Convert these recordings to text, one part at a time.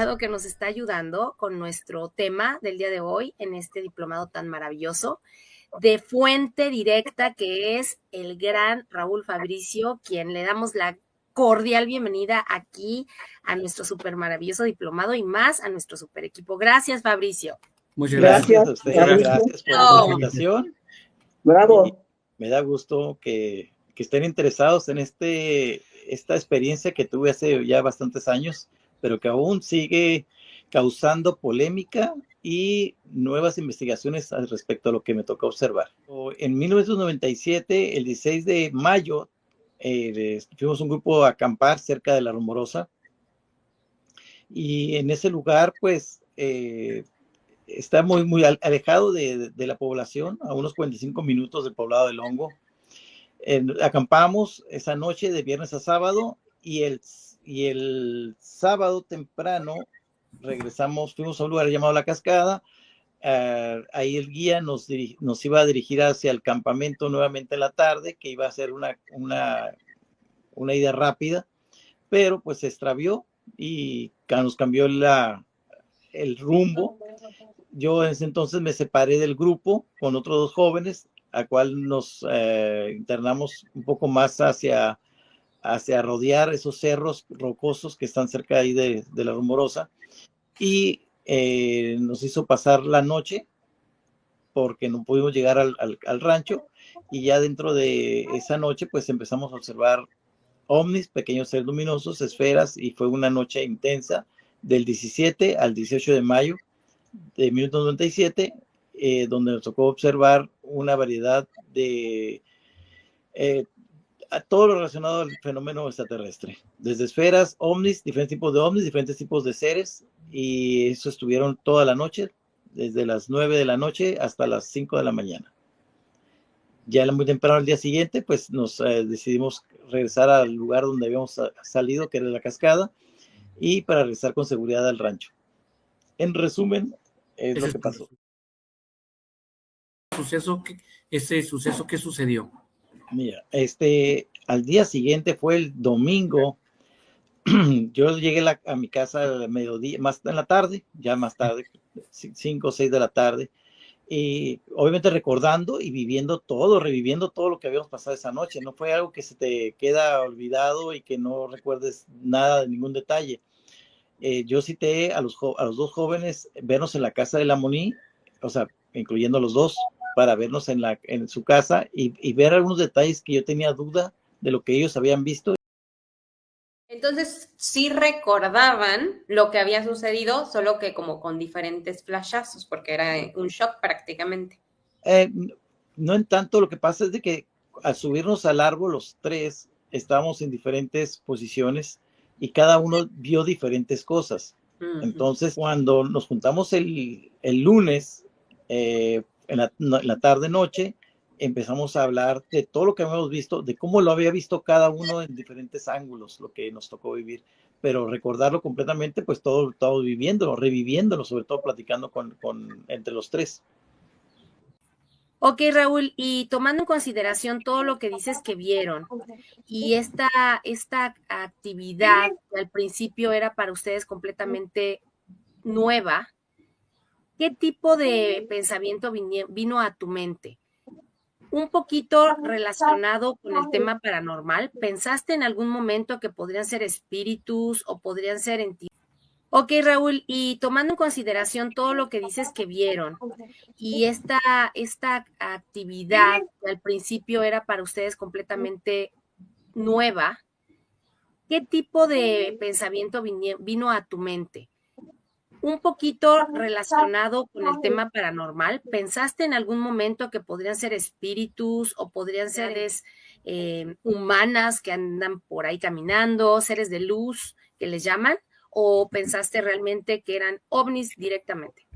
invitado que nos está ayudando con nuestro tema del día de hoy en este diplomado tan maravilloso de fuente directa, que es el gran Raúl Fabricio, quien le damos la cordial bienvenida aquí a nuestro súper maravilloso diplomado y más a nuestro súper equipo. Gracias, Fabricio. Muchas gracias a ustedes, gracias por la invitación. Bravo. Y me da gusto que estén interesados en esta experiencia que tuve hace ya bastantes años, pero que aún sigue causando polémica y nuevas investigaciones al respecto a lo que me tocó observar. En 1997, el 16 de mayo, fuimos un grupo a acampar cerca de La Rumorosa, y en ese lugar, pues, está muy alejado de la población, a unos 45 minutos del poblado del Hongo. Acampamos esa noche de viernes a sábado, y el sábado temprano regresamos, fuimos a un lugar llamado La Cascada. Ahí el guía nos iba a dirigir hacia el campamento nuevamente en la tarde, que iba a ser una ida rápida, pero pues se extravió y nos cambió el rumbo. Yo en ese entonces me separé del grupo con otros dos jóvenes, a cual nos internamos un poco más hacia rodear esos cerros rocosos que están cerca ahí de La Rumorosa, y nos hizo pasar la noche porque no pudimos llegar al rancho, y ya dentro de esa noche pues empezamos a observar ovnis, pequeños seres luminosos, esferas, y fue una noche intensa del 17 al 18 de mayo de 1997, donde nos tocó observar una variedad de a todo lo relacionado al fenómeno extraterrestre, desde esferas, ovnis, diferentes tipos de seres, y eso estuvieron toda la noche, desde las 9 de la noche hasta las 5 de la mañana. Ya muy temprano el día siguiente, pues nos decidimos regresar al lugar donde habíamos salido, que era La Cascada, y para regresar con seguridad al rancho. En resumen, es lo que pasó. Ese suceso, ¿qué sucedió? Mira, al día siguiente fue el domingo. Yo llegué a mi casa al mediodía, más en la tarde, ya más tarde, 5 o 6 de la tarde, y obviamente recordando y reviviendo todo lo que habíamos pasado esa noche. No fue algo que se te queda olvidado y que no recuerdes nada de ningún detalle. Yo cité a los dos jóvenes vernos en la casa de la Moni, o sea, incluyendo a los dos, para vernos en su casa y ver algunos detalles que yo tenía duda de lo que ellos habían visto. Entonces, sí recordaban lo que había sucedido, solo que como con diferentes flashazos, porque era un shock prácticamente. No en tanto, lo que pasa es de que al subirnos al árbol, los tres estábamos en diferentes posiciones y cada uno vio diferentes cosas. Entonces, cuando nos juntamos el lunes, en la tarde-noche, empezamos a hablar de todo lo que habíamos visto, de cómo lo había visto cada uno en diferentes ángulos, lo que nos tocó vivir. Pero recordarlo completamente, pues todo viviéndolo, reviviéndolo, sobre todo platicando entre los tres. Ok, Raúl, y tomando en consideración todo lo que dices que vieron y esta actividad que al principio era para ustedes completamente nueva, ¿qué tipo de pensamiento vino a tu mente? Un poquito relacionado con el tema paranormal. ¿Pensaste en algún momento que podrían ser espíritus o podrían ser entidades? Ok, Raúl, y tomando en consideración todo lo que dices que vieron y esta actividad que al principio era para ustedes completamente nueva, ¿qué tipo de pensamiento vino a tu mente? Un poquito relacionado con el tema paranormal. ¿Pensaste en algún momento que podrían ser espíritus o podrían ser seres humanas que andan por ahí caminando, seres de luz que les llaman? ¿O pensaste realmente que eran ovnis directamente?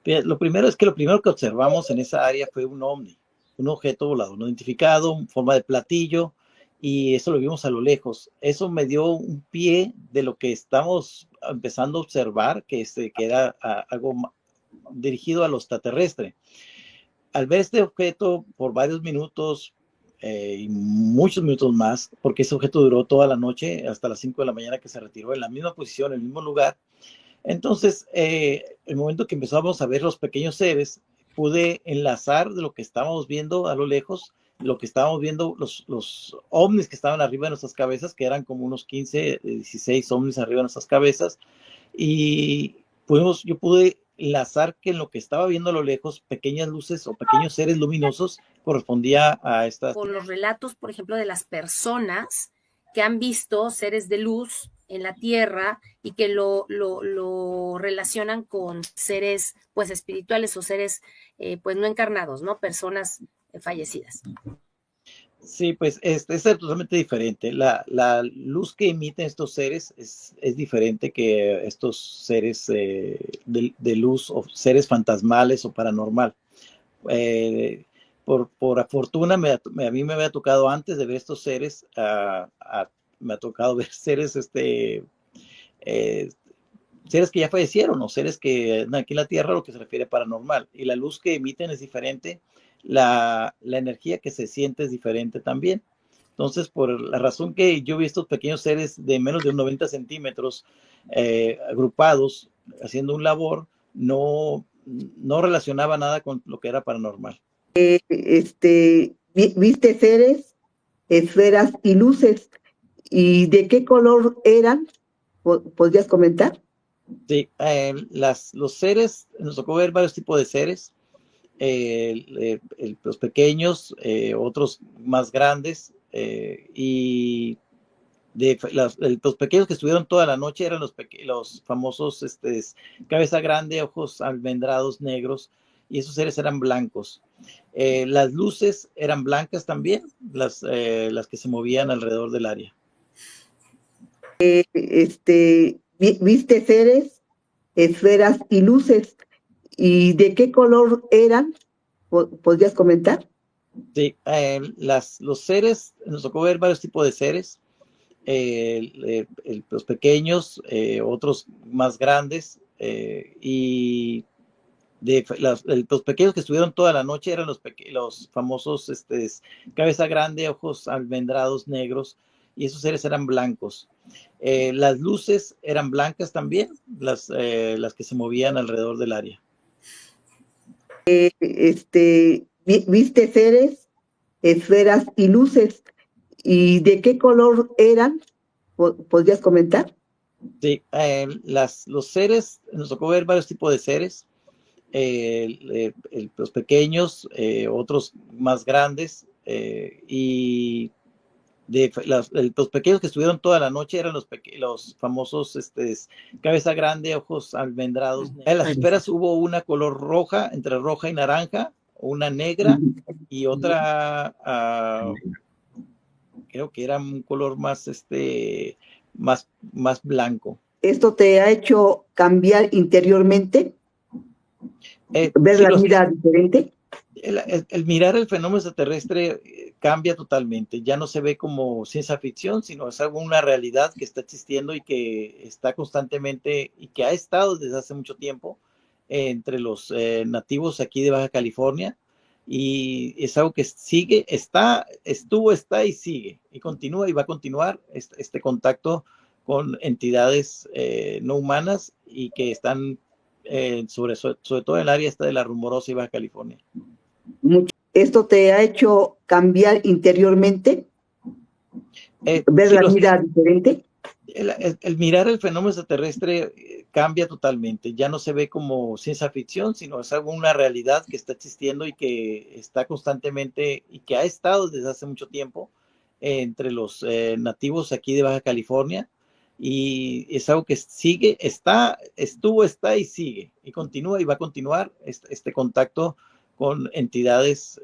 Lo primero que observamos en esa área fue un ovni, un objeto volador no identificado, en forma de platillo, y eso lo vimos a lo lejos. Eso me dio un pie de lo que estamos empezando a observar, que era algo dirigido a lo extraterrestre. Al ver este objeto por varios minutos, y muchos minutos más, porque ese objeto duró toda la noche hasta las 5 de la mañana, que se retiró en la misma posición, en el mismo lugar, Entonces, el momento que empezamos a ver los pequeños seres, pude enlazar de lo que estábamos viendo a lo lejos, lo que estábamos viendo, los ovnis que estaban arriba de nuestras cabezas, que eran como unos 15, 16 ovnis arriba de nuestras cabezas, y yo pude enlazar que en lo que estaba viendo a lo lejos, pequeñas luces o pequeños seres luminosos, correspondía a estas. Con los relatos, por ejemplo, de las personas que han visto seres de luz en la Tierra y que lo relacionan con seres pues espirituales o seres pues no encarnados, ¿no? Personas fallecidas. Sí, pues es totalmente diferente. La luz que emiten estos seres es diferente que estos seres de luz o seres fantasmales o paranormal. Por fortuna, a mí me había tocado antes de ver estos seres, me ha tocado ver seres, seres que ya fallecieron o seres que aquí en la Tierra, lo que se refiere a paranormal. Y la luz que emiten es diferente, la energía que se siente es diferente también. Entonces, por la razón que yo vi estos pequeños seres de menos de 90 centímetros agrupados, haciendo un labor, no relacionaba nada con lo que era paranormal. ¿Viste seres, esferas y luces? ¿Y de qué color eran? ¿Podrías comentar? Sí, los seres, nos tocó ver varios tipos de seres, los pequeños, otros más grandes, y los pequeños que estuvieron toda la noche eran los famosos cabeza grande, ojos almendrados negros, y esos seres eran blancos. Las luces eran blancas también, las que se movían alrededor del área. ¿Viste seres, esferas y luces? ¿Y de qué color eran? ¿Podrías comentar? Sí, los seres, nos tocó ver varios tipos de seres, los pequeños, otros más grandes, y los pequeños que estuvieron toda la noche eran los famosos cabeza grande, ojos almendrados negros, y esos seres eran blancos. Las luces eran blancas también, las que se movían alrededor del área. ¿Viste seres, esferas y luces? ¿Y de qué color eran? ¿Podrías comentar? Sí, los seres, nos tocó ver varios tipos de seres, los pequeños, otros más grandes, y los pequeños que estuvieron toda la noche eran los famosos cabeza grande, ojos almendrados. En las esferas hubo una color roja, entre roja y naranja, una negra y otra, creo que era un color más, más blanco. ¿Esto te ha hecho cambiar interiormente? ¿Ver sí, la vida diferente? El mirar el fenómeno extraterrestre cambia totalmente. Ya no se ve como ciencia ficción, sino es algo, una realidad que está existiendo y que está constantemente y que ha estado desde hace mucho tiempo entre los nativos aquí de Baja California. Y es algo que sigue, estuvo, está y sigue. Y continúa y va a continuar este contacto con entidades no humanas y que están sobre todo en el área esta de La Rumorosa y Baja California. ¿Esto te ha hecho cambiar interiormente? ¿Ver sí, la vida diferente? El mirar el fenómeno extraterrestre cambia totalmente. Ya no se ve como ciencia ficción, sino es algo, una realidad que está existiendo y que está constantemente y que ha estado desde hace mucho tiempo entre los nativos aquí de Baja California. Y es algo que sigue, estuvo, está y sigue. Y continúa y va a continuar este contacto con entidades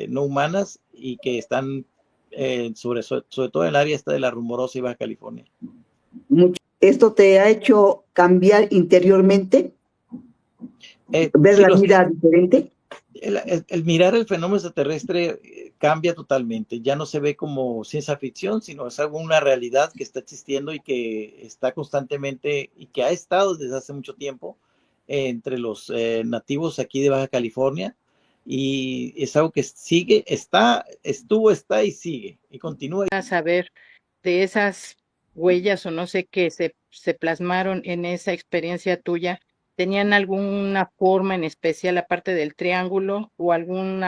no humanas y que están sobre todo en el área esta de La Rumorosa y Baja California. ¿Esto te ha hecho cambiar interiormente? ¿Ver sí, la vida diferente? El mirar el fenómeno extraterrestre cambia totalmente. Ya no se ve como ciencia ficción, sino es algo, una realidad que está existiendo y que está constantemente y que ha estado desde hace mucho tiempo entre los nativos aquí de Baja California. Y es algo que sigue, estuvo, está y sigue. Y continúa. A saber de esas huellas o no sé qué se plasmaron en esa experiencia tuya, ¿tenían alguna forma en especial aparte del triángulo o algún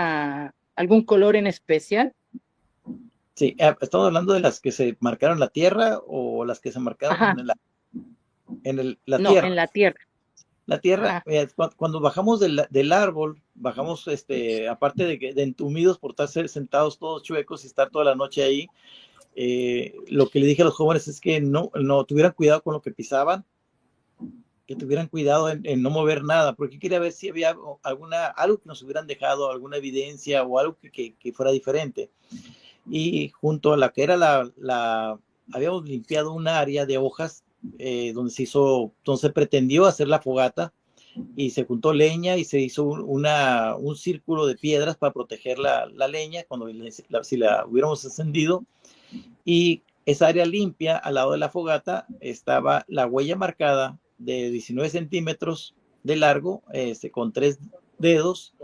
color en especial? Sí, estamos hablando de las que se marcaron la tierra o las que se marcaron Ajá, la no, tierra. en la tierra. La tierra, Ajá, cuando bajamos del árbol, bajamos, aparte de entumidos por estar sentados todos chuecos y estar toda la noche ahí, lo que le dije a los jóvenes es que no tuvieran cuidado con lo que pisaban, que tuvieran cuidado en no mover nada, porque quería ver si había algo que nos hubieran dejado, alguna evidencia o algo que fuera diferente. Y junto a la que era habíamos limpiado un área de hojas donde se pretendió hacer la fogata y se juntó leña y se hizo un círculo de piedras para proteger la leña cuando si la hubiéramos encendido. Y esa área limpia al lado de la fogata estaba la huella marcada de 19 centímetros de largo, con 3 dedos,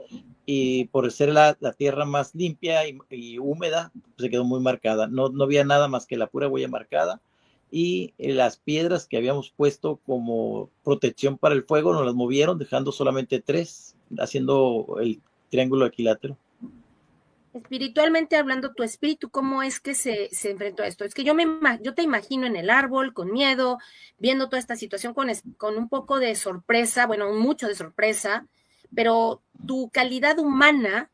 y por ser la tierra más limpia y húmeda, se quedó muy marcada. No había nada más que la pura huella marcada y las piedras que habíamos puesto como protección para el fuego nos las movieron, dejando solamente 3, haciendo el triángulo equilátero. Espiritualmente hablando, tu espíritu, ¿cómo es que se enfrentó a esto? Es que yo te imagino en el árbol, con miedo, viendo toda esta situación con un poco de sorpresa, bueno, mucho de sorpresa, pero tu calidad humana,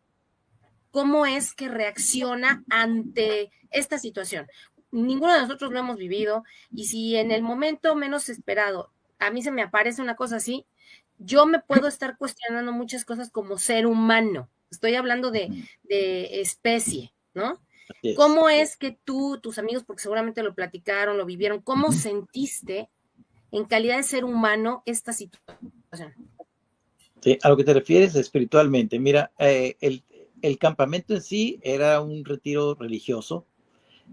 ¿cómo es que reacciona ante esta situación? Ninguno de nosotros lo hemos vivido y si en el momento menos esperado a mí se me aparece una cosa así, yo me puedo estar cuestionando muchas cosas como ser humano. Estoy hablando de especie, ¿no? Así es. ¿Cómo es que tú, tus amigos, porque seguramente lo platicaron, lo vivieron, cómo sentiste en calidad de ser humano esta situación? Sí, a lo que te refieres espiritualmente, mira, el campamento en sí era un retiro religioso,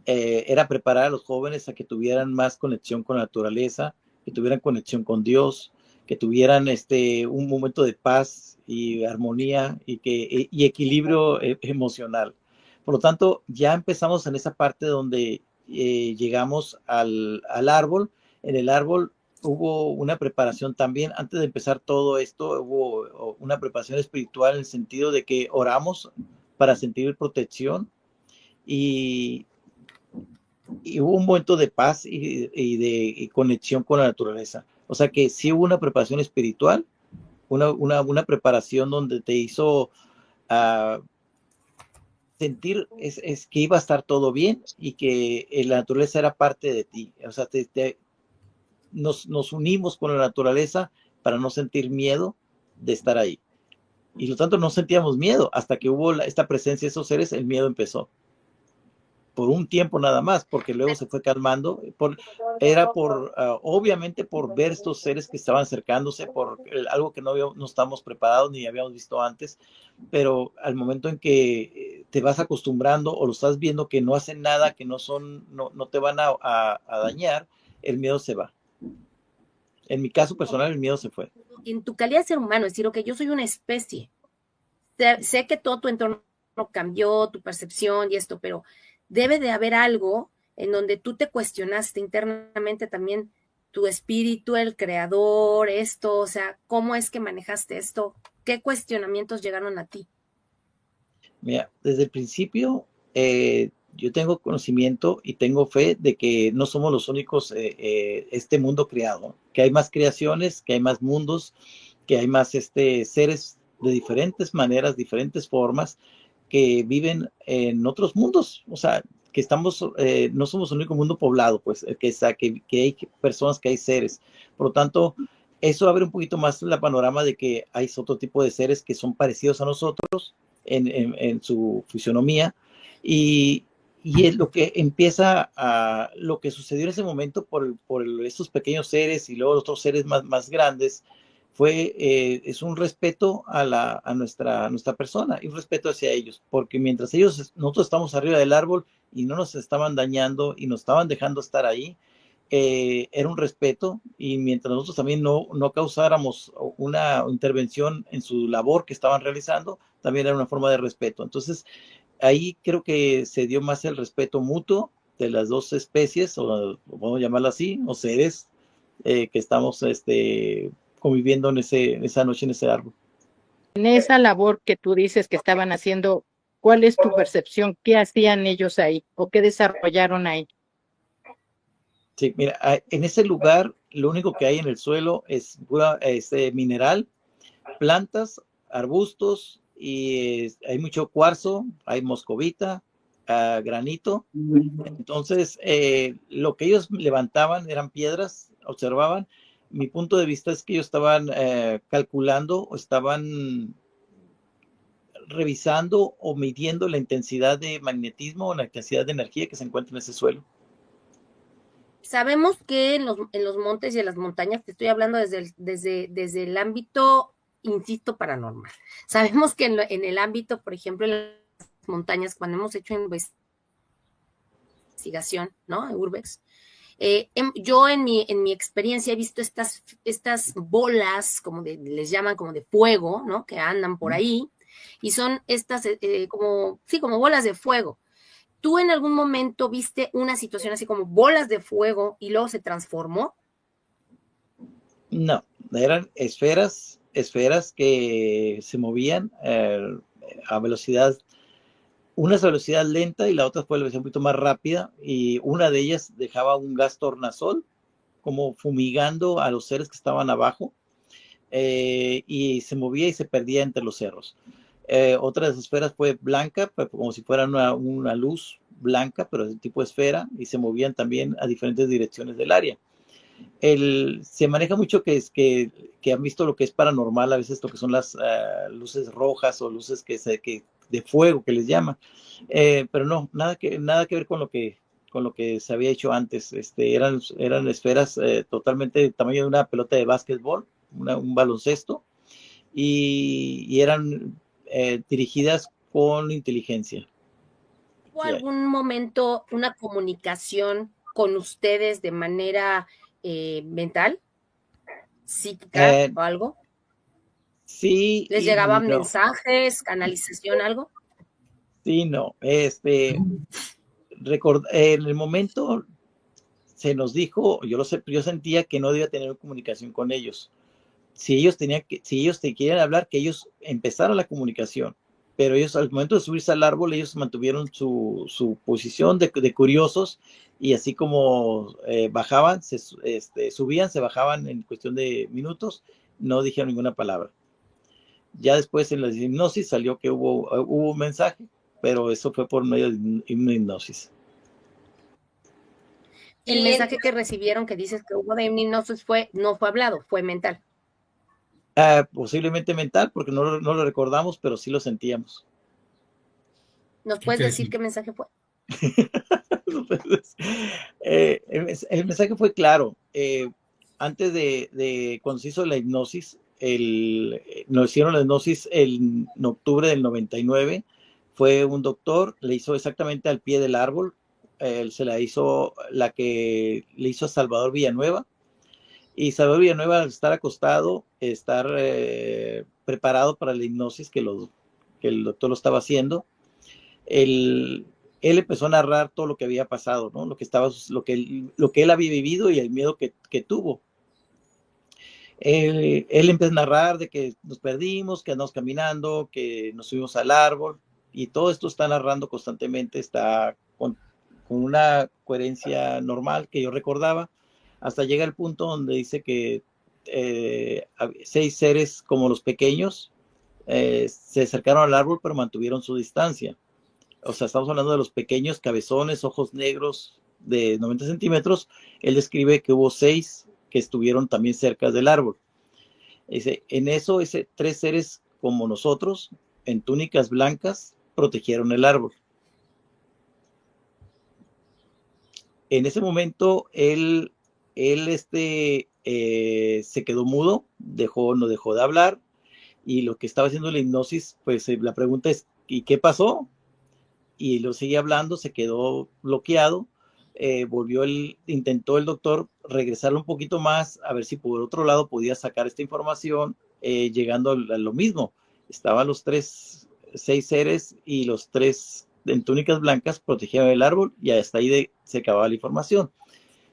era preparar a los jóvenes a que tuvieran más conexión con la naturaleza, que tuvieran conexión con Dios, que tuvieran un momento de paz y armonía y equilibrio emocional. Por lo tanto, ya empezamos en esa parte donde llegamos al árbol. En el árbol hubo una preparación también, antes de empezar todo esto, hubo una preparación espiritual en el sentido de que oramos para sentir protección y, y hubo un momento de paz y de conexión con la naturaleza. O sea que sí hubo una preparación espiritual, una preparación donde te hizo uh, sentir es que iba a estar todo bien y que la naturaleza era parte de ti. O sea, nos unimos con la naturaleza para no sentir miedo de estar ahí. Y lo tanto no sentíamos miedo. Hasta que hubo esta presencia de esos seres, el miedo empezó. Por un tiempo nada más, porque luego se fue calmando. Obviamente por ver estos seres que estaban acercándose, por algo que no estábamos preparados ni habíamos visto antes, pero al momento en que te vas acostumbrando o lo estás viendo que no hacen nada, que no te van a dañar, el miedo se va. En mi caso personal, el miedo se fue. En tu calidad de ser humano, es decir, ok, yo soy una especie. Sé que todo tu entorno cambió, tu percepción y esto, pero debe de haber algo en donde tú te cuestionaste internamente también tu espíritu, el creador, esto, o sea, ¿cómo es que manejaste esto? ¿Qué cuestionamientos llegaron a ti? Mira, desde el principio yo tengo conocimiento y tengo fe de que no somos los únicos este mundo creado, que hay más creaciones, que hay más mundos, que hay más seres de diferentes maneras, diferentes formas, que viven en otros mundos, o sea, que no somos el único mundo poblado, pues, que hay personas, que hay seres. Por lo tanto, eso abre un poquito más el panorama de que hay otro tipo de seres que son parecidos a nosotros en su fisionomía y es lo que empieza lo que sucedió en ese momento por estos pequeños seres y luego los otros seres más grandes es un respeto a nuestra persona y un respeto hacia ellos, porque mientras nosotros estamos arriba del árbol y no nos estaban dañando y nos estaban dejando estar ahí, era un respeto y mientras nosotros también no causáramos una intervención en su labor que estaban realizando, también era una forma de respeto. Entonces, ahí creo que se dio más el respeto mutuo las dos especies, o podemos llamarla así, o seres que estamos conviviendo esa noche en ese árbol. En esa labor que tú dices que estaban haciendo, ¿cuál es tu percepción? ¿Qué hacían ellos ahí o qué desarrollaron ahí? Sí, mira, en ese lugar lo único que hay en el suelo es pura mineral, plantas, arbustos, y hay mucho cuarzo, hay moscovita, granito. Entonces, lo que ellos levantaban eran piedras, observaban. Mi punto de vista es que ellos estaban calculando o estaban revisando o midiendo la intensidad de magnetismo o la intensidad de energía que se encuentra en ese suelo. Sabemos que en los montes y en las montañas, te estoy hablando desde el ámbito, insisto, paranormal. Sabemos que en el ámbito, por ejemplo, en las montañas, cuando hemos hecho investigación, ¿no? En Urbex, yo en mi experiencia he visto estas bolas, les llaman como de fuego, ¿no? Que andan por ahí, y son estas como bolas de fuego. ¿Tú en algún momento viste una situación así como bolas de fuego y luego se transformó? No, eran esferas que se movían a velocidad, una es a velocidad lenta y la otra fue a velocidad un poquito más rápida, y una de ellas dejaba un gas tornasol como fumigando a los seres que estaban abajo, y se movía y se perdía entre los cerros. Otra de las esferas fue blanca, como si fuera una luz blanca, pero de tipo esfera, y se movían también a diferentes direcciones del área. Se maneja mucho que han visto lo que es paranormal, a veces lo que son las luces rojas o luces de fuego que les llama, pero no, nada que ver con lo que se había hecho antes. Eran esferas totalmente del tamaño de una pelota de básquetbol, un baloncesto, y eran dirigidas con inteligencia. ¿Hubo algún momento una comunicación con ustedes de manera mental, psíquica o algo? Sí. ¿Les llegaban mensajes, canalización, algo? Sí, no. En el momento se nos dijo, yo sentía que no debía tener comunicación con ellos. Si ellos te querían hablar, que ellos empezaran la comunicación, pero ellos al momento de subirse al árbol, ellos mantuvieron su posición de curiosos, y así como bajaban, subían, se bajaban en cuestión de minutos, no dijeron ninguna palabra. Ya después en la hipnosis salió que hubo un mensaje, pero eso fue por medio de una hipnosis. El mensaje que recibieron, que dices que hubo de hipnosis, no fue hablado, fue mental. Posiblemente mental, porque no lo recordamos, pero sí lo sentíamos. ¿Nos puedes decir qué mensaje fue? El mensaje fue claro. Antes de cuando se hizo la hipnosis, nos hicieron la hipnosis en octubre del 99. Fue un doctor, le hizo exactamente al pie del árbol. Se la hizo la que le hizo a Salvador Villanueva. Y Salvador Villanueva, al estar acostado, estar preparado para la hipnosis que el doctor lo estaba haciendo, él empezó a narrar todo lo que había pasado, ¿no? Lo que él había vivido y el miedo que tuvo. Él empezó a narrar de que nos perdimos, que andamos caminando, que nos subimos al árbol, y todo esto está narrando constantemente, está con una coherencia normal que yo recordaba, hasta llega el punto donde dice que 6 seres como los pequeños se acercaron al árbol, pero mantuvieron su distancia. O sea, estamos hablando de los pequeños, cabezones, ojos negros de 90 centímetros. Él describe que hubo 6 que estuvieron también cerca del árbol. Dice, en eso, 3 seres como nosotros, en túnicas blancas, protegieron el árbol. En ese momento, él se quedó mudo, no dejó de hablar, y lo que estaba haciendo la hipnosis, pues la pregunta es, ¿y qué pasó? Y lo seguía hablando, se quedó bloqueado, intentó el doctor regresarlo un poquito más, a ver si por otro lado podía sacar esta información, llegando a lo mismo. Estaban los 6 seres y los 3 en túnicas blancas protegían el árbol y hasta ahí se acababa la información,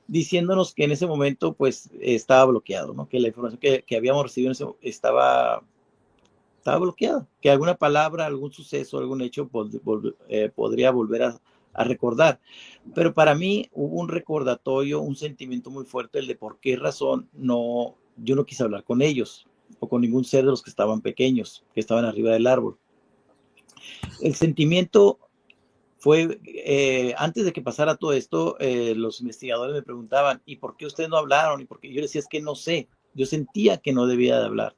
diciéndonos que en ese momento pues estaba bloqueado, ¿no? Que la información que habíamos recibido estaba bloqueada, que alguna palabra, algún suceso, algún hecho podría volver a recordar. Pero para mí hubo un recordatorio, un sentimiento muy fuerte, el de por qué razón yo no quise hablar con ellos o con ningún ser de los que estaban pequeños, que estaban arriba del árbol. El sentimiento fue, antes de que pasara todo esto, los investigadores me preguntaban, ¿y por qué ustedes no hablaron? Y porque yo decía, es que no sé, yo sentía que no debía de hablar.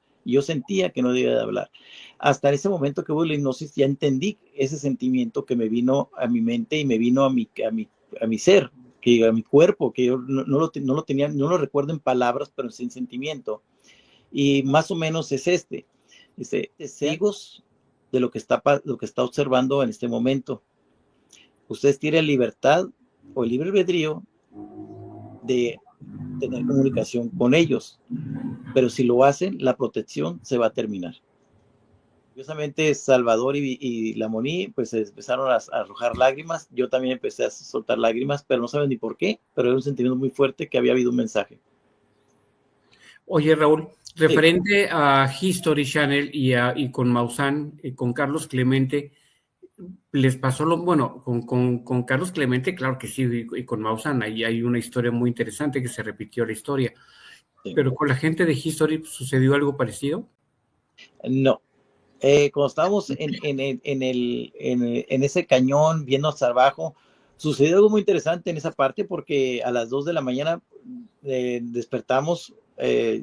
Hasta ese momento que hubo la hipnosis, ya entendí ese sentimiento que me vino a mi mente y me vino a mi ser, a mi cuerpo, que yo no lo tenía, no lo recuerdo en palabras, pero sin sentimiento. Y más o menos es testigos de lo que está observando en este momento. Ustedes tienen libertad o el libre albedrío de tener comunicación con ellos, pero si lo hacen, la protección se va a terminar. Curiosamente, Salvador y Lamoni pues empezaron a arrojar lágrimas. Yo también empecé a soltar lágrimas, pero no saben ni por qué, pero era un sentimiento muy fuerte que había habido un mensaje. Oye, Raúl, referente a History Channel y con Maussan, con Carlos Clemente, les pasó con Carlos Clemente, claro que sí, y con Maussan, ahí hay una historia muy interesante que se repitió la historia. Sí. Pero con la gente de History, ¿sucedió algo parecido? No. Cuando estábamos en ese cañón viendo hacia abajo, sucedió algo muy interesante en esa parte porque a las 2 de la mañana despertamos.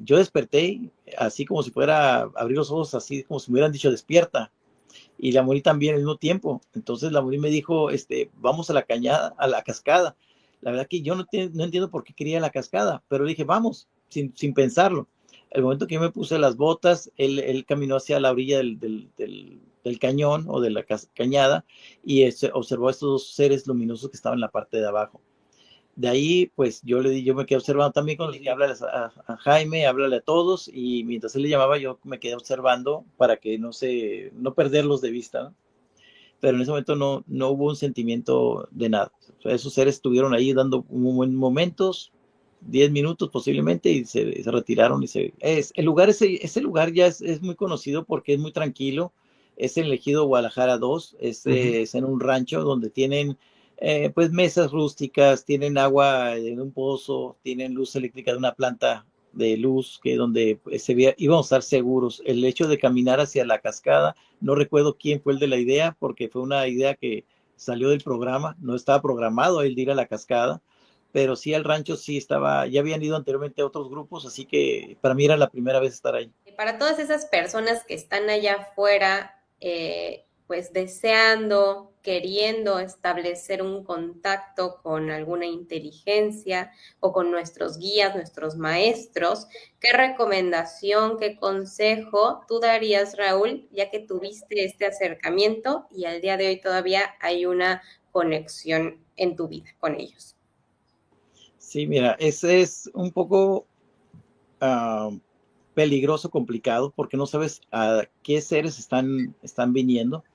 Yo desperté así como si fuera a abrir los ojos, así como si me hubieran dicho despierta. Y la Moni también al mismo tiempo. Entonces la Moni me dijo, vamos a la cañada, a la cascada. La verdad que yo no entiendo por qué quería la cascada, pero dije, vamos, sin pensarlo. El momento que yo me puse las botas, él caminó hacia la orilla del cañón o de la cañada y observó a estos dos seres luminosos que estaban en la parte de abajo. De ahí, pues yo me quedé observando también con el que háblale a Jaime, háblale a todos, y mientras él le llamaba, yo me quedé observando para que no perderlos de vista, ¿no? Pero en ese momento no hubo un sentimiento de nada. O sea, esos seres estuvieron ahí dando momentos, 10 minutos posiblemente, y se retiraron. Ese lugar ya es muy conocido porque es muy tranquilo. Es el Ejido Guadalajara 2, es en un rancho donde tienen pues mesas rústicas, tienen agua en un pozo, tienen luz eléctrica de una planta de luz, que donde íbamos a estar seguros. El hecho de caminar hacia la cascada, no recuerdo quién fue el de la idea, porque fue una idea que salió del programa, no estaba programado el de ir a la cascada, pero sí al rancho sí ya habían ido anteriormente a otros grupos, así que para mí era la primera vez estar ahí. Para todas esas personas que están allá afuera, pues deseando, queriendo establecer un contacto con alguna inteligencia o con nuestros guías, nuestros maestros, ¿qué recomendación, qué consejo tú darías, Raúl, ya que tuviste este acercamiento y al día de hoy todavía hay una conexión en tu vida con ellos? Sí, mira, ese es un poco peligroso, complicado, porque no sabes a qué seres están viniendo.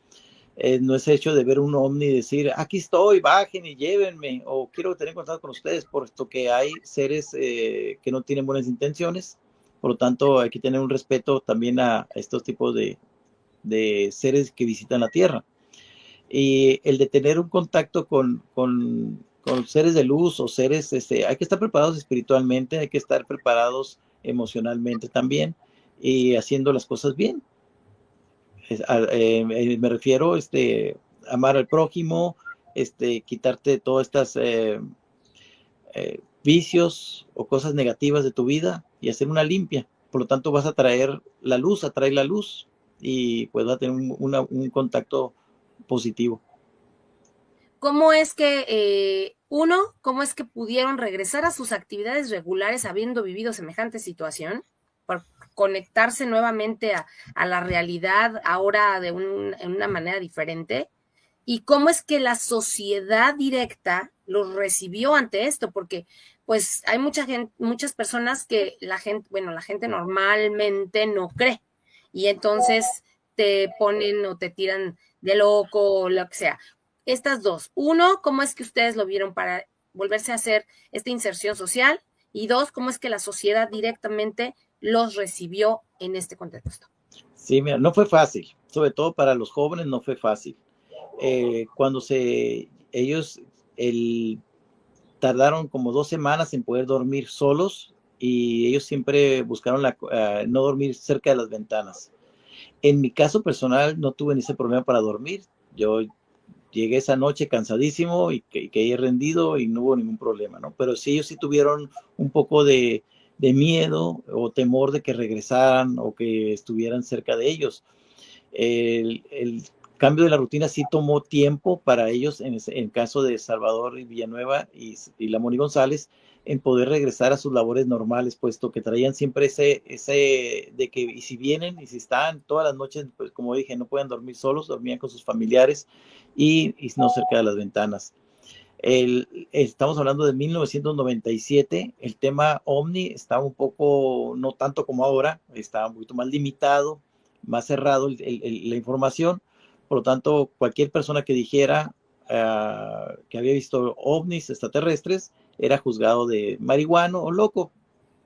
No es hecho de ver un ovni y decir, aquí estoy, bajen y llévenme, o quiero tener contacto con ustedes, puesto que hay seres que no tienen buenas intenciones. Por lo tanto, hay que tener un respeto también a estos tipos de seres que visitan la Tierra. Y el de tener un contacto con seres de luz o seres, hay que estar preparados espiritualmente, hay que estar preparados emocionalmente también, y haciendo las cosas bien. Me refiero amar al prójimo, quitarte todas estas vicios o cosas negativas de tu vida y hacer una limpia. Por lo tanto, vas a traer la luz, y pues vas a tener un contacto positivo. ¿Cómo es que, cómo es que pudieron regresar a sus actividades regulares habiendo vivido semejante situación? Por conectarse nuevamente a la realidad ahora en una manera diferente. ¿Y cómo es que la sociedad directa los recibió ante esto? Porque pues hay muchas personas que la gente normalmente no cree. Y entonces te ponen o te tiran de loco o lo que sea. estas dos. Uno, ¿cómo es que ustedes lo vieron para volverse a hacer esta inserción social? Y dos, ¿cómo es que la sociedad directamente los recibió en este contexto? Sí, mira, no fue fácil, sobre todo para los jóvenes no fue fácil. Cuando ellos tardaron como 2 semanas en poder dormir solos y ellos siempre buscaron no dormir cerca de las ventanas. En mi caso personal no tuve ese problema para dormir. Yo llegué esa noche cansadísimo y quedé rendido y no hubo ningún problema, ¿no? Pero sí, ellos sí tuvieron un poco de miedo o temor de que regresaran o que estuvieran cerca de ellos. El cambio de la rutina sí tomó tiempo para ellos, en caso de Salvador y Villanueva y Lamón y González, en poder regresar a sus labores normales, puesto que traían siempre ese de que, y si vienen, y si están todas las noches, pues como dije, no pueden dormir solos, dormían con sus familiares y no cerca de las ventanas. Estamos hablando de 1997, el tema OVNI estaba un poco, no tanto como ahora, estaba un poquito más limitado, más cerrado la información, por lo tanto, cualquier persona que dijera que había visto ovnis extraterrestres era juzgado de marihuano o loco,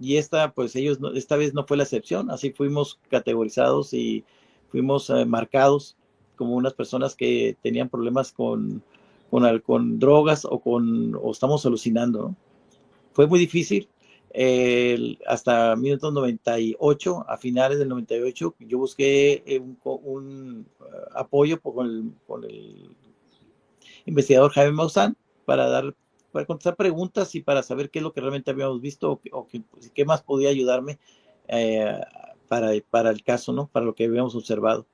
y esta vez no fue la excepción, así fuimos categorizados y fuimos marcados como unas personas que tenían problemas con drogas o estamos alucinando, ¿no? Fue muy difícil. Hasta 1998, a finales del 98, yo busqué un apoyo con el investigador Jaime Maussan para contestar preguntas y para saber qué es lo que realmente habíamos visto o qué más podía ayudarme para el caso, ¿no? Para lo que habíamos observado.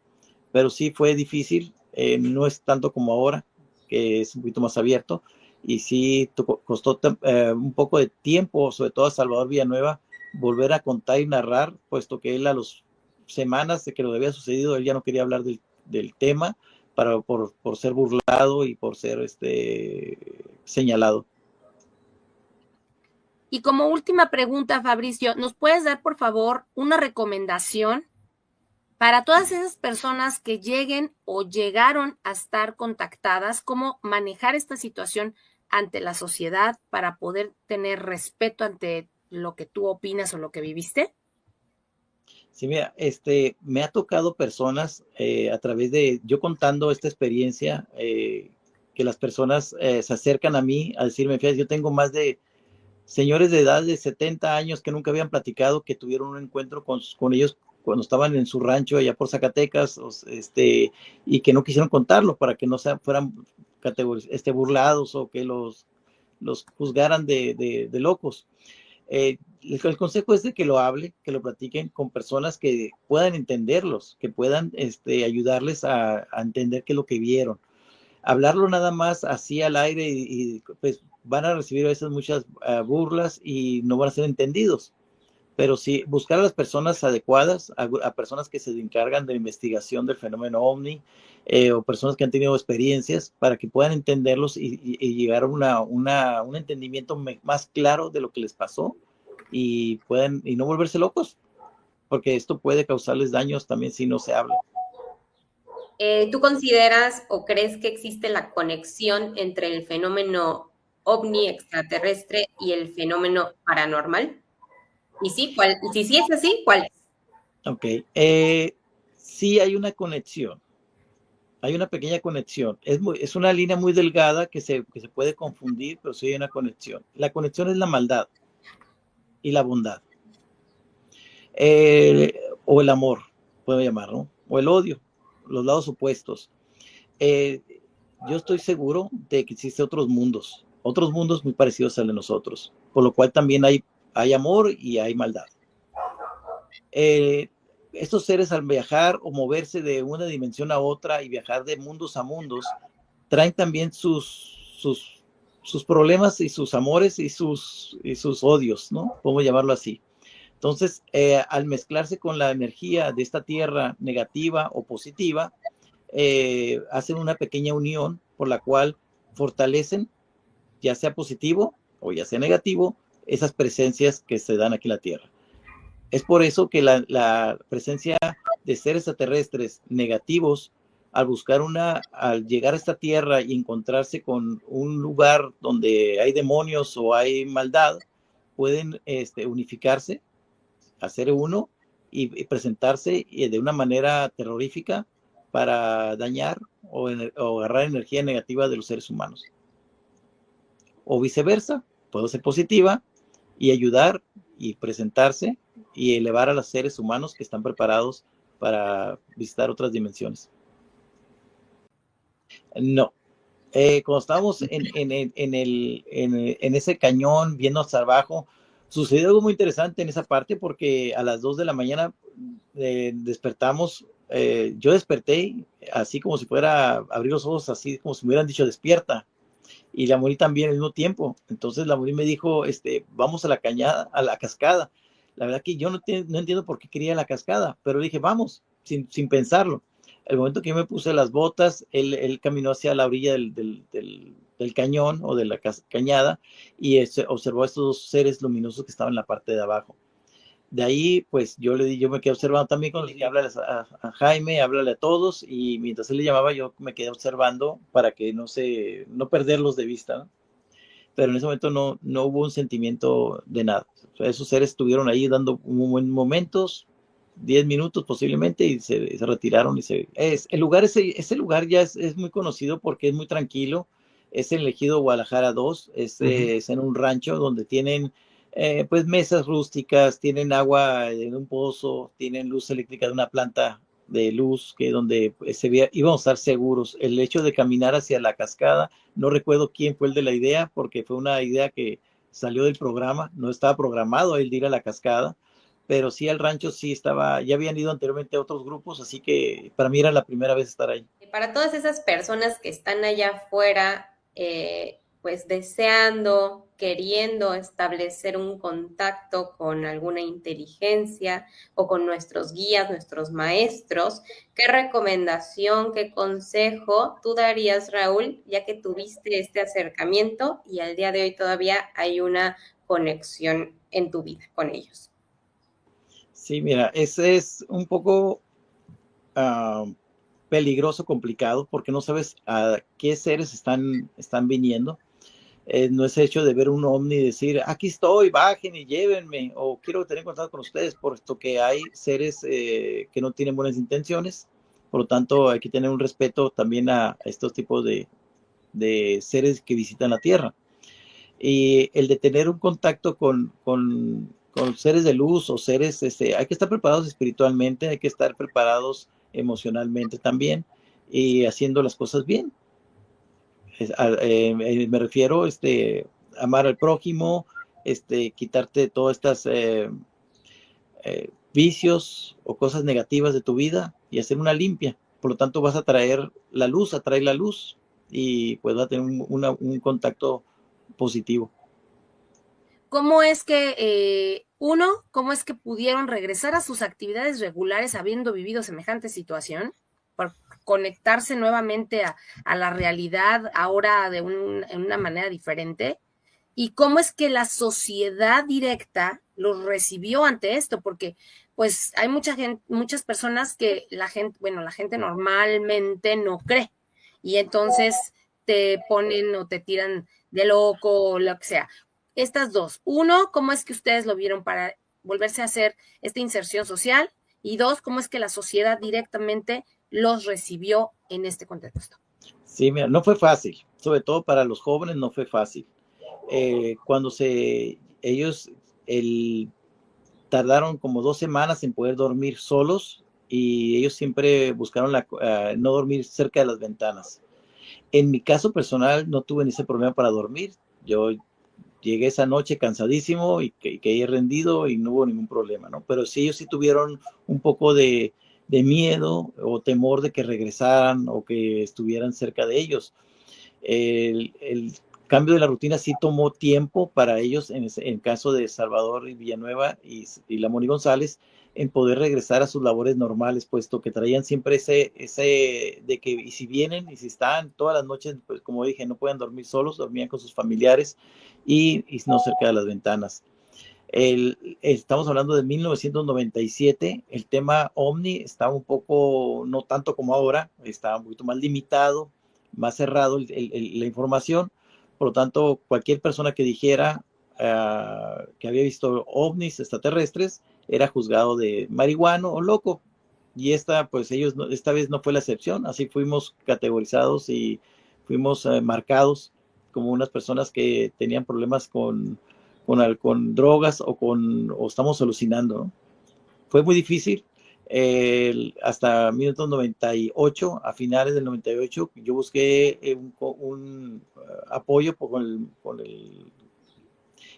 Pero sí fue difícil, no es tanto como ahora, que es un poquito más abierto, y sí costó un poco de tiempo, sobre todo a Salvador Villanueva, volver a contar y narrar, puesto que él a las semanas de que lo había sucedido, él ya no quería hablar del tema por ser burlado y por ser señalado. Y como última pregunta, Fabricio, ¿nos puedes dar, por favor, una recomendación para todas esas personas que lleguen o llegaron a estar contactadas, cómo manejar esta situación ante la sociedad para poder tener respeto ante lo que tú opinas o lo que viviste? Sí, mira, me ha tocado personas a través de yo contando esta experiencia, que las personas se acercan a mí a decirme, fíjate, yo tengo más de señores de edad de 70 años que nunca habían platicado, que tuvieron un encuentro con ellos cuando estaban en su rancho allá por Zacatecas, y que no quisieron contarlo para que no fueran burlados o que los juzgaran de locos. El consejo es de que lo platiquen con personas que puedan entenderlos, que puedan ayudarles a entender qué es lo que vieron. Hablarlo nada más así al aire y pues van a recibir a veces muchas burlas y no van a ser entendidos. Pero sí, buscar a las personas adecuadas, a personas que se encargan de la investigación del fenómeno OVNI, o personas que han tenido experiencias para que puedan entenderlos y llegar a un entendimiento más claro de lo que les pasó y no volverse locos, porque esto puede causarles daños también si no se habla. ¿Tú consideras o crees que existe la conexión entre el fenómeno ovni extraterrestre y el fenómeno paranormal? Y sí, si sí es así, ¿cuál es? Ok, sí hay una conexión, hay una pequeña conexión. Es una línea muy delgada que se puede confundir, pero sí hay una conexión. La conexión es la maldad y la bondad, o el amor, puedo llamarlo, o el odio, los lados opuestos. Yo estoy seguro de que existen otros mundos muy parecidos al de nosotros, por lo cual también hay amor y hay maldad. Estos seres, al viajar o moverse de una dimensión a otra y viajar de mundos a mundos, traen también sus problemas y sus amores y sus odios, ¿no? Podemos llamarlo así. Entonces, al mezclarse con la energía de esta tierra negativa o positiva, hacen una pequeña unión por la cual fortalecen, ya sea positivo o ya sea negativo, esas presencias que se dan aquí en la Tierra. Es por eso que la presencia de seres extraterrestres negativos al llegar a esta tierra y encontrarse con un lugar donde hay demonios o hay maldad, pueden unificarse, hacer uno y presentarse de una manera terrorífica para dañar o agarrar energía negativa de los seres humanos. O viceversa, puede ser positiva y ayudar y presentarse y elevar a los seres humanos que están preparados para visitar otras dimensiones. No. Cuando estábamos en ese cañón viendo hacia abajo, sucedió algo muy interesante en esa parte porque a las 2 de la mañana despertamos. Yo desperté así como si fuera a abrir los ojos, así como si me hubieran dicho despierta. Y la Moni también al mismo tiempo. Entonces la Moni me dijo, vamos a la cañada, a la cascada. La verdad que yo no entiendo por qué quería la cascada, pero dije, vamos, sin pensarlo. El momento que yo me puse las botas, él caminó hacia la orilla del cañón o de la cañada y observó a estos dos seres luminosos que estaban en la parte de abajo. De ahí, pues yo me quedé observando también con el que háblale a Jaime, háblale a todos, y mientras él le llamaba, yo me quedé observando para que no perderlos de vista, ¿no? Pero en ese momento no hubo un sentimiento de nada. O sea, esos seres estuvieron ahí dando momentos, 10 minutos posiblemente, y se retiraron. El lugar, ese lugar ya es muy conocido porque es muy tranquilo. Es el Ejido Guadalajara 2, es en un rancho donde tienen pues mesas rústicas, tienen agua en un pozo, tienen luz eléctrica de una planta de luz que donde íbamos a estar seguros. El hecho de caminar hacia la cascada, no recuerdo quién fue el de la idea, porque fue una idea que salió del programa, no estaba programado el de ir a la cascada, pero sí al rancho sí estaba, ya habían ido anteriormente a otros grupos, así que para mí era la primera vez estar ahí. Para todas esas personas que están allá afuera, pues deseando, queriendo establecer un contacto con alguna inteligencia o con nuestros guías, nuestros maestros, ¿qué recomendación, qué consejo tú darías, Raúl, ya que tuviste este acercamiento y al día de hoy todavía hay una conexión en tu vida con ellos? Sí, mira, ese es un poco peligroso, complicado, porque no sabes a qué seres están viniendo. No es hecho de ver un ovni y decir, aquí estoy, bajen y llévenme, o quiero tener contacto con ustedes, puesto que hay seres que no tienen buenas intenciones. Por lo tanto, hay que tener un respeto también a estos tipos de seres que visitan la Tierra. Y el de tener un contacto con seres de luz o seres, hay que estar preparados espiritualmente, hay que estar preparados emocionalmente también y haciendo las cosas bien. Me refiero amar al prójimo, quitarte todas estas vicios o cosas negativas de tu vida y hacer una limpia. Por lo tanto, vas a traer la luz y pues vas a tener un contacto positivo. ¿Cómo es que, cómo es que pudieron regresar a sus actividades regulares habiendo vivido semejante situación? Por conectarse nuevamente a la realidad ahora en una manera diferente. ¿Y cómo es que la sociedad directa los recibió ante esto? Porque pues hay muchas personas que la gente normalmente no cree. Y entonces te ponen o te tiran de loco o lo que sea. Estas dos. Uno, ¿cómo es que ustedes lo vieron para volverse a hacer esta inserción social? Y dos, ¿cómo es que la sociedad directamente los recibió en este contexto? Sí, mira, no fue fácil, sobre todo para los jóvenes no fue fácil. Cuando ellos tardaron como 2 semanas en poder dormir solos y ellos siempre buscaron no dormir cerca de las ventanas. En mi caso personal no tuve ese problema para dormir. Yo llegué esa noche cansadísimo y caí rendido y no hubo ningún problema, ¿no? Pero sí, ellos sí tuvieron un poco de miedo o temor de que regresaran o que estuvieran cerca de ellos. El cambio de la rutina sí tomó tiempo para ellos, en caso de Salvador y Villanueva y la Moni González, en poder regresar a sus labores normales, puesto que traían siempre ese de que y si vienen y si están todas las noches, pues como dije, no pueden dormir solos, dormían con sus familiares y no cerca de las ventanas. Estamos hablando de 1997, el tema OVNI estaba un poco, no tanto como ahora, estaba un poquito más limitado, más cerrado la información. Por lo tanto, cualquier persona que dijera que había visto ovnis extraterrestres era juzgado de marihuano o loco. Y esta vez no fue la excepción. Así fuimos categorizados y fuimos marcados como unas personas que tenían problemas con drogas o estamos alucinando, ¿no? Fue muy difícil. Hasta 1998, a finales del 98, yo busqué un apoyo con el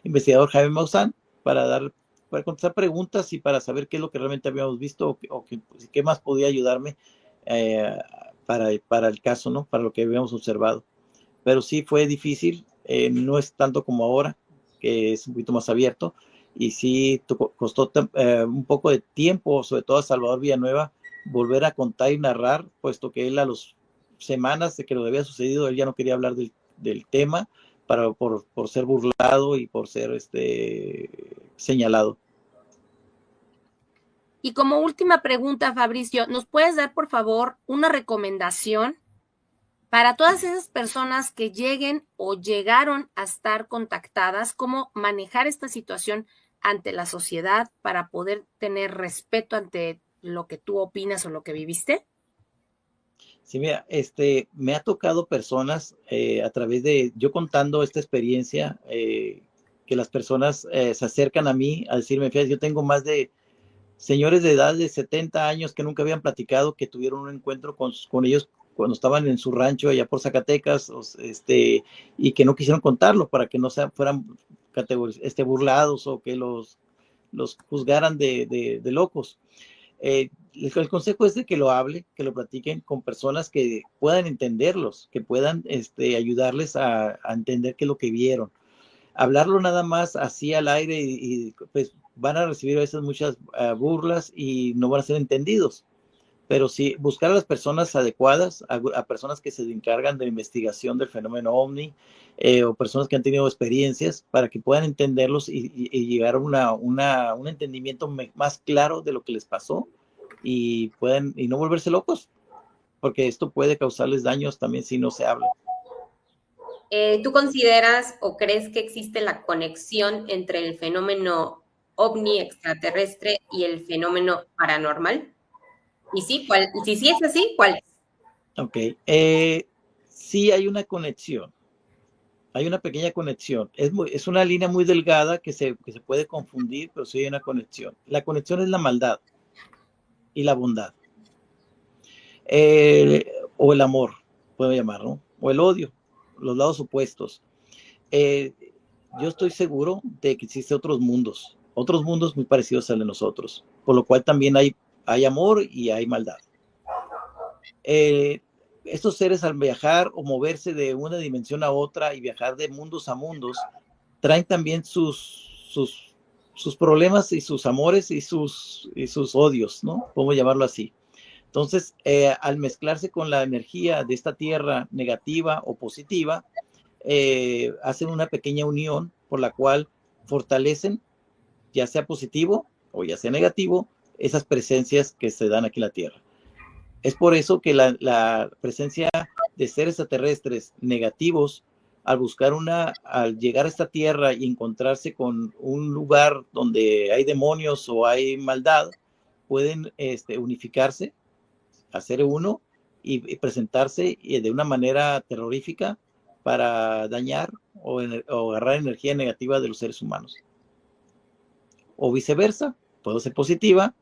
investigador Jaime Maussan para contestar preguntas y para saber qué es lo que realmente habíamos visto o qué más podía ayudarme para el caso, ¿no? Para lo que habíamos observado. Pero sí fue difícil, no es tanto como ahora, que es un poquito más abierto, y sí costó un poco de tiempo, sobre todo a Salvador Villanueva, volver a contar y narrar, puesto que él a las semanas de que lo había sucedido, él ya no quería hablar del tema por ser burlado y por ser señalado. Y como última pregunta, Fabricio, ¿nos puedes dar, por favor, una recomendación para todas esas personas que lleguen o llegaron a estar contactadas, cómo manejar esta situación ante la sociedad para poder tener respeto ante lo que tú opinas o lo que viviste? Sí, mira, me ha tocado personas a través de yo contando esta experiencia, que las personas se acercan a mí a decirme, fíjate, yo tengo más de señores de edad de 70 años que nunca habían platicado, que tuvieron un encuentro con ellos cuando estaban en su rancho allá por Zacatecas, y que no quisieron contarlo para que no fueran burlados o que los juzgaran de locos. El consejo es de que lo platiquen con personas que puedan entenderlos, que puedan ayudarles a entender qué es lo que vieron. Hablarlo nada más así al aire y pues van a recibir a veces muchas burlas y no van a ser entendidos. Pero sí, buscar a las personas adecuadas, a personas que se encargan de la investigación del fenómeno OVNI, o personas que han tenido experiencias para que puedan entenderlos y llegar a un entendimiento más claro de lo que les pasó y no volverse locos, porque esto puede causarles daños también si no se habla. ¿Tú consideras o crees que existe la conexión entre el fenómeno OVNI extraterrestre y el fenómeno paranormal? Y sí, si sí es así, ¿cuál es? Ok, sí hay una conexión, hay una pequeña conexión. Es una línea muy delgada que se puede confundir, pero sí hay una conexión. La conexión es la maldad y la bondad, o el amor, puedo llamarlo, o el odio, los lados opuestos. Yo estoy seguro de que existen otros mundos muy parecidos al de nosotros, por lo cual también hay amor y hay maldad. Estos seres, al viajar o moverse de una dimensión a otra y viajar de mundos a mundos, traen también sus problemas y sus amores y sus odios, ¿no? Podemos llamarlo así. Entonces, al mezclarse con la energía de esta tierra negativa o positiva, hacen una pequeña unión por la cual fortalecen, ya sea positivo o ya sea negativo, esas presencias que se dan aquí en la Tierra. Es por eso que la presencia de seres extraterrestres negativos, al llegar a esta Tierra y encontrarse con un lugar donde hay demonios o hay maldad, pueden unificarse, hacer uno y presentarse de una manera terrorífica para dañar o agarrar energía negativa de los seres humanos. O viceversa, puede ser positiva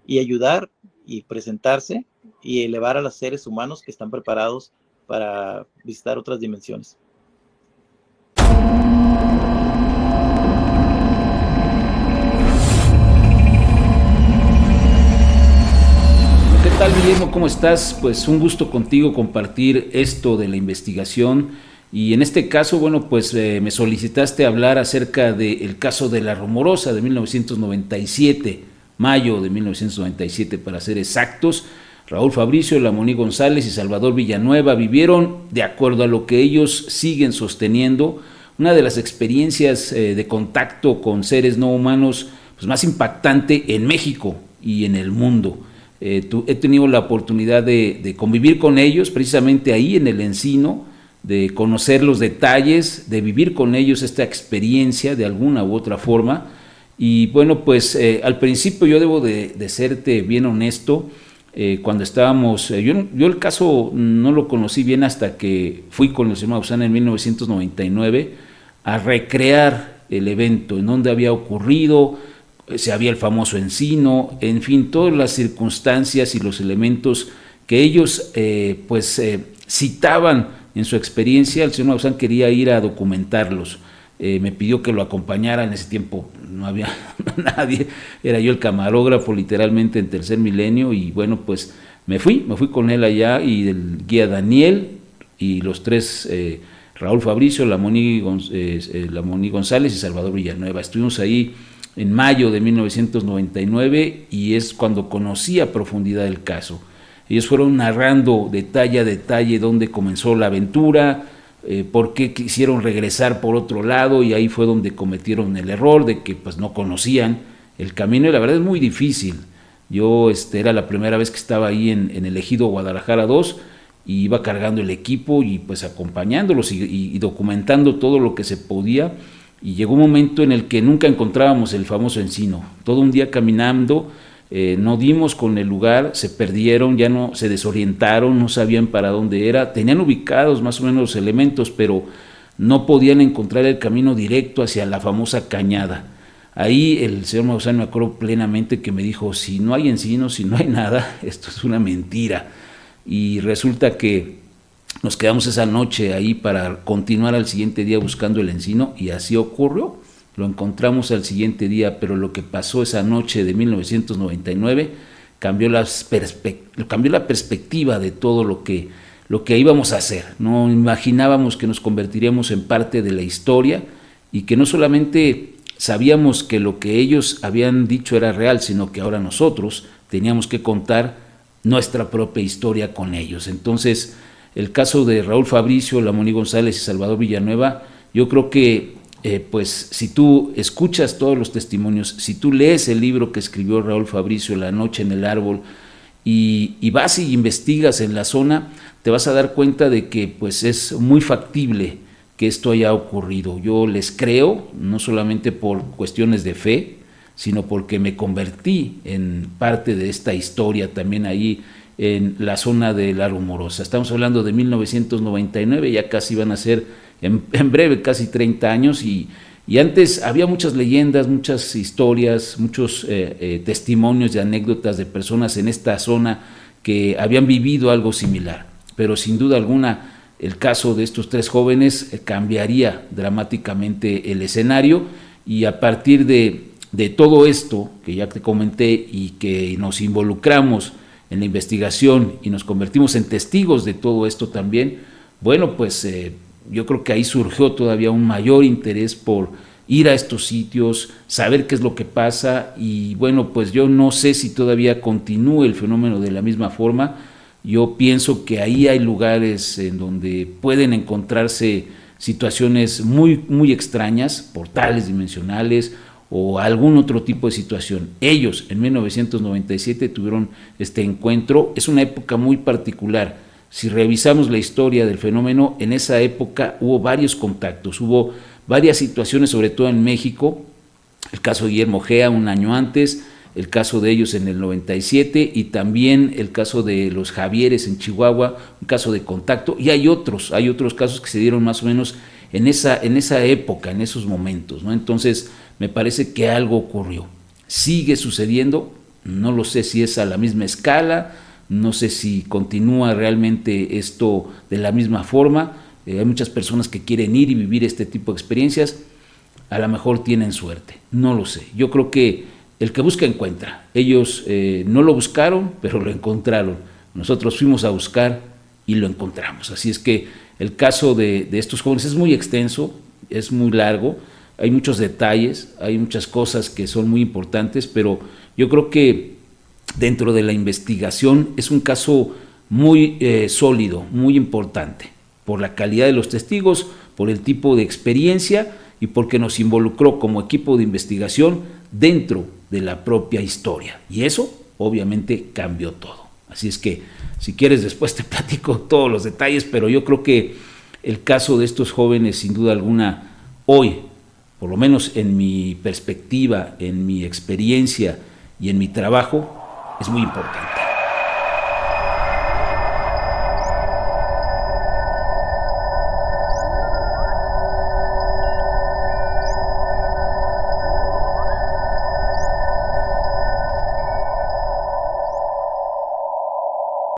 y ayudar y presentarse y elevar a los seres humanos que están preparados para visitar otras dimensiones. ¿Qué tal, Guillermo? ¿Cómo estás? Pues un gusto contigo compartir esto de la investigación. Y en este caso, bueno, pues me solicitaste hablar acerca del caso de La Rumorosa de 1997, mayo de 1997 para ser exactos. Raúl Fabricio, Lamoni González y Salvador Villanueva vivieron, de acuerdo a lo que ellos siguen sosteniendo, una de las experiencias de contacto con seres no humanos pues, más impactante en México y en el mundo. He tenido la oportunidad de convivir con ellos precisamente ahí en el Encino, de conocer los detalles, de vivir con ellos esta experiencia de alguna u otra forma. Y bueno, pues al principio yo debo de serte bien honesto. Cuando estábamos, yo el caso no lo conocí bien hasta que fui con el señor Maussan en 1999 a recrear el evento, en donde había ocurrido, se había el famoso encino, en fin, todas las circunstancias y los elementos que ellos citaban en su experiencia. El señor Maussan quería ir a documentarlos. Me pidió que lo acompañara. En ese tiempo no había nadie, era yo el camarógrafo literalmente en Tercer Milenio, y bueno, pues me fui con él allá, y el guía Daniel y los tres, Raúl Fabricio, Lamoni González y Salvador Villanueva. Estuvimos ahí en mayo de 1999 y es cuando conocí a profundidad el caso. Ellos fueron narrando detalle a detalle dónde comenzó la aventura, por qué quisieron regresar por otro lado, y ahí fue donde cometieron el error de que pues no conocían el camino, y la verdad es muy difícil. Yo era la primera vez que estaba ahí en el ejido Guadalajara 2, y iba cargando el equipo y pues acompañándolos y documentando todo lo que se podía, y llegó un momento en el que nunca encontrábamos el famoso encino. Todo un día caminando, no dimos con el lugar, se perdieron, ya no, se desorientaron, no sabían para dónde era, tenían ubicados más o menos los elementos, pero no podían encontrar el camino directo hacia la famosa cañada. Ahí el señor Maussan, me acuerdo plenamente que me dijo: si no hay encino, si no hay nada, esto es una mentira. Y resulta que nos quedamos esa noche ahí para continuar al siguiente día buscando el encino, y así ocurrió. Lo encontramos al siguiente día, pero lo que pasó esa noche de 1999 cambió la perspectiva de todo lo que íbamos a hacer. No imaginábamos que nos convertiríamos en parte de la historia, y que no solamente sabíamos que lo que ellos habían dicho era real, sino que ahora nosotros teníamos que contar nuestra propia historia con ellos. Entonces, el caso de Raúl Fabricio, Lamoni González y Salvador Villanueva, yo creo que pues si tú escuchas todos los testimonios, si tú lees el libro que escribió Raúl Fabricio, La noche en el árbol, y vas y investigas en la zona, te vas a dar cuenta de que pues es muy factible que esto haya ocurrido. Yo les creo, no solamente por cuestiones de fe, sino porque me convertí en parte de esta historia también ahí en la zona de La Rumorosa. Estamos hablando de 1999, ya casi van a ser en breve casi 30 años, y antes había muchas leyendas, muchas historias, muchos testimonios y anécdotas de personas en esta zona que habían vivido algo similar, pero sin duda alguna el caso de estos tres jóvenes cambiaría dramáticamente el escenario, y a partir de todo esto que ya te comenté y que nos involucramos en la investigación y nos convertimos en testigos de todo esto también, bueno, pues yo creo que ahí surgió todavía un mayor interés por ir a estos sitios, saber qué es lo que pasa, y bueno, pues yo no sé si todavía continúe el fenómeno de la misma forma. Yo pienso que ahí hay lugares en donde pueden encontrarse situaciones muy, muy extrañas, portales dimensionales o algún otro tipo de situación. Ellos en 1997 tuvieron este encuentro. Es una época muy particular. Si revisamos la historia del fenómeno, en esa época hubo varios contactos, hubo varias situaciones, sobre todo en México, el caso de Guillermo Gea un año antes, el caso de ellos en el 97, y también el caso de los Javieres en Chihuahua, un caso de contacto, y hay otros casos que se dieron más o menos en esa época, en esos momentos, ¿no? Entonces, me parece que algo ocurrió. Sigue sucediendo, no lo sé si es a la misma escala, no sé si continúa realmente esto de la misma forma. Hay muchas personas que quieren ir y vivir este tipo de experiencias, a lo mejor tienen suerte, no lo sé. Yo creo que el que busca encuentra. Ellos no lo buscaron, pero lo encontraron. Nosotros fuimos a buscar y lo encontramos. Así es que el caso de estos jóvenes es muy extenso, es muy largo, hay muchos detalles, hay muchas cosas que son muy importantes, pero yo creo que dentro de la investigación es un caso muy sólido, muy importante. por la calidad de los testigos, por el tipo de experiencia y porque nos involucró como equipo de investigación dentro de la propia historia. Y eso obviamente cambió todo. Así es que si quieres después te platico todos los detalles, pero yo creo que el caso de estos jóvenes sin duda alguna hoy, por lo menos en mi perspectiva, en mi experiencia y en mi trabajo, es muy importante.